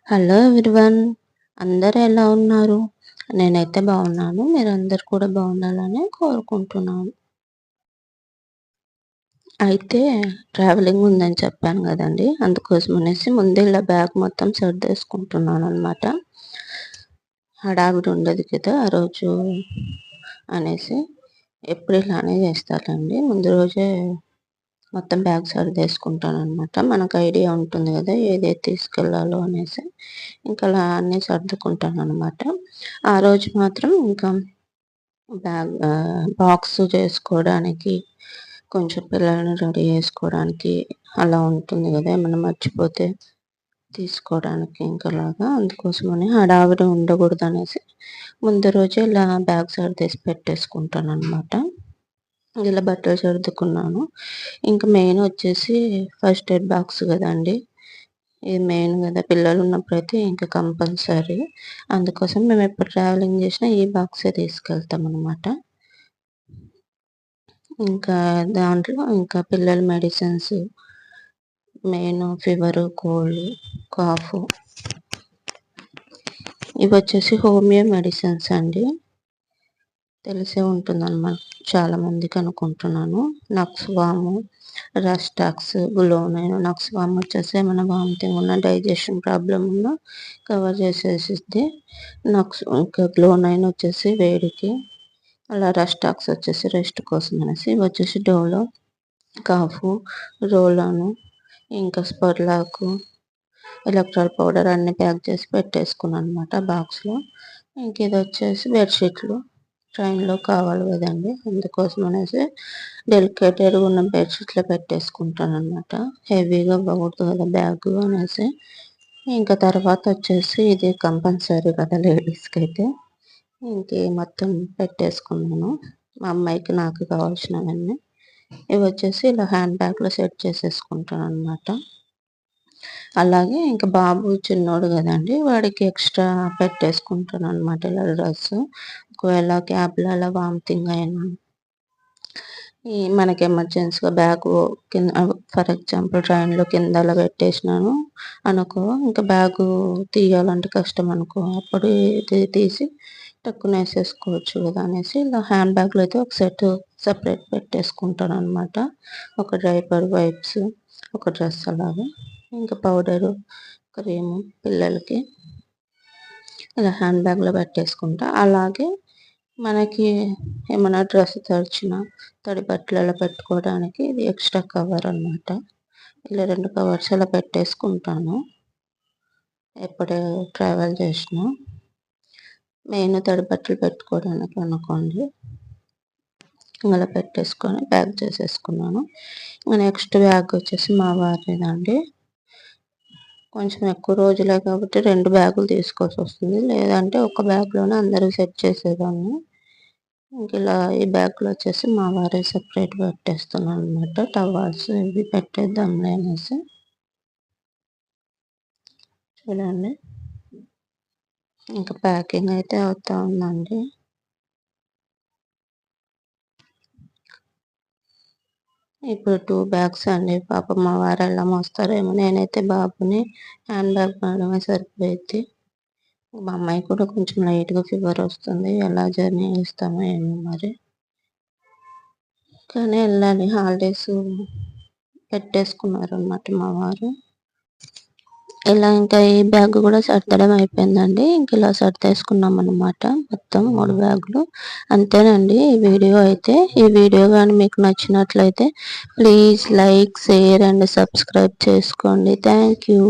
Hello everyone. అందరూ ఎలా ఉన్నారు? నేనైతే బాగున్నాను. మీరందరూ కూడా బాగుండాలని కోరుకుంటున్నాను. అయితే ట్రావెలింగ్ ఉందని చెప్పాను గదండీ! అందుకోసం అనేసి ముందే ఇలా బ్యాగ్ మొత్తం సర్దేసుకుంటున్నాననమాట. హడావిడి ఉండదు కదా ఆ రోజు అనేసి. ఎప్పుడు ఇలానే చేస్తానండి. ముందు రోజే మొత్తం బ్యాగ్ సర్దేసుకుంటాననమాట. మనకు ఐడియా ఉంటుంది గదా! ఏదేది తీసుకెళ్ళాలో అనేసి. ఇంకా అలా అన్నీ సర్దుకుంటాననమాట. ఆ రోజు మాత్రం ఇంకా బాక్స్ చేసుకోవడానికి, కొంచెం పిల్లల్ని రెడీ చేసుకోవడానికి అలా ఉంటుంది గదా! ఏమన్నా మర్చిపోతే తీసుకోవడానికి ఇంకలాగా. అందుకోసమని హడావిడి ఉండకూడదనేసి ముందు రోజే ఇలా బ్యాగ్ సర్దేసి పెట్టేసుకుంటాననమాట. ఇలా బట్టలు సర్దుకున్నాను. ఇంక మెయిన్ వచ్చేసి ఫస్ట్ ఎయిడ్ బాక్స్ గదండీ! ఇది మెయిన్ గదా! పిల్లలున్నప్పుడైతే ఇంక కంపల్సరీ. అందుకోసం మేమెప్పుడు ట్రావెలింగ్ చేసినా ఈ బాక్సే తీసుకెళ్తామనమాట. ఇంకా దాంట్లో ఇంకా పిల్లల medicines, main fever, cold, cough ఇవొచ్చేసి హోమియో మెడిసిన్స్ అండి. తెలిసే ఉంటుందనమాట చాలా మందికి అనుకుంటున్నాను. నక్స్‌వాము, రస్టాక్స్, గ్లోనైన్. నక్స్‌వామ్ వచ్చేసి ఏమైనా వామిటింగ్ ఉన్నా, డైజెషన్ ప్రాబ్లమ్ ఉన్నా కవర్ చేసేసిద్ది. ఇంకా గ్లోనైన్ వచ్చేసి వేడికి, అలా రస్టాక్స్ వచ్చేసి రెస్ట్ కోసం అనేసి. ఇవి వచ్చేసి డోలో, కాఫు, రోలాను, ఇంకా స్పర్లాకు, ఎలక్ట్రాల్ పౌడర్ అన్నీ ప్యాక్ చేసి పెట్టేసుకున్నాను అనమాట బాక్స్‌లో. ఇంక ఇదొచ్చేసి బెడ్‌షీట్లు. ట్రైన్‌లో కావాలి గదండీ! అందుకోసం అనేసి డెలికేటెడ్‌గా ఉన్న బెడ్‌షీట్‌లో పెట్టేసుకుంటాననమాట. హెవీగా అవ్వకూడదు గదా బ్యాగు అనేసి. ఇంకా తర్వాత వచ్చేసి ఇది కంపల్సరీ కదా లేడీస్‌కైతే. మొత్తం పెట్టేసుకున్నాను. మా అమ్మాయికి, నాకు కావాల్సినవన్నీ. ఇవొచ్చేసి ఇలా హ్యాండ్ బ్యాగ్‌లో సెట్ చేసేసుకుంటాననమాట. అలాగే ఇంక బాబు చిన్నోడు గదండీ! వాడికి ఎక్స్‌ట్రా పెట్టేసుకుంటాననమాట ఇలా డ్రెస్సు. ఒకవేళ క్యాబ్‌లో అలా వామిటింగ్ అయినా, మనకి ఎమర్జెన్సీగా బ్యాగు కింద ఫర్ ఎగ్జాంపుల్ ట్రైన్‌లో కింద అలా పెట్టేసినాను అనుకో, ఇంకా బ్యాగు తీయాలంటే కష్టం అనుకో, అప్పుడు ఇది తీసి టక్కున ఏసేసుకోవచ్చు గదా అనేసి ఇలా హ్యాండ్ బ్యాగ్‌లో అయితే ఒక సెట్ సెపరేట్ పెట్టేసుకుంటాననమాట. ఒక డైపర్, వైప్స్, ఒక డ్రెస్ అలాగా. ఇంకా పౌడరు, క్రీము పిల్లలకి ఇలా హ్యాండ్ బ్యాగ్‌లో పెట్టేసుకుంటా. అలాగే మనకి ఏమన్నా డ్రెస్ తడిచినా, తడి బట్టలు అలా పెట్టుకోవడానికి ఇది ఎక్స్‌ట్రా కవర్ అనమాట. ఇలా 2 కవర్స్ అలా పెట్టేసుకుంటాను. ఎప్పుడు ట్రావెల్ చేసినా. మెయిన్ తడి బట్టలు పెట్టుకోవడానికి అనుకోండి. అలా పెట్టేసుకొని ప్యాక్ చేసేసుకున్నాను. నెక్స్ట్ బ్యాగ్ వచ్చేసి మా వారిదండి. కొంచెం ఎక్కువ రోజులే కాబట్టి 2 బ్యాగులు తీసుకోవాల్సొస్తుంది. లేదంటే ఒక బ్యాగ్‌లోనే అందరికి సెట్ చేసేదాన్ని. ఇలా ఈ బ్యాగ్‌లో వచ్చేసి మా వారియి సెపరేట్ పెట్టేస్తున్నాననమాట. టవల్స్ ఇవి పెట్టేద్దాంలే అనేసి. చూడండి. ఇంకా ప్యాకింగ్ అయితే అవుతా ఉందండి. ఇప్పుడు 2 బ్యాగ్స్ అండి. పాపం మా వారు ఎలా మోస్తారేమో. నేనైతే బాబుని హ్యాండ్ బ్యాగ్ మేడమే సరిపోయిద్ది. మా అమ్మాయికి కూడా కొంచెం లైట్‌గా ఫీవర్ వస్తుంది. ఎలా జర్నీ చేస్తామో ఏమో మరి. కానీ ఎళ్ళాలి. హాలిడేస్ పెట్టేసుకున్నారనమాట మా వారు. ఇలా ఇంకా ఈ బ్యాగ్ కూడా సర్దడం అయిపోయిందండి. ఇలా సర్దేసుకున్నామనమాట. మొత్తం 3 బ్యాగులు. అంతేనండి ఈ వీడియో అయితే. ఈ వీడియో గాని మీకు నచ్చినట్లయితే please like, share and subscribe చేసుకోండి. Thank you.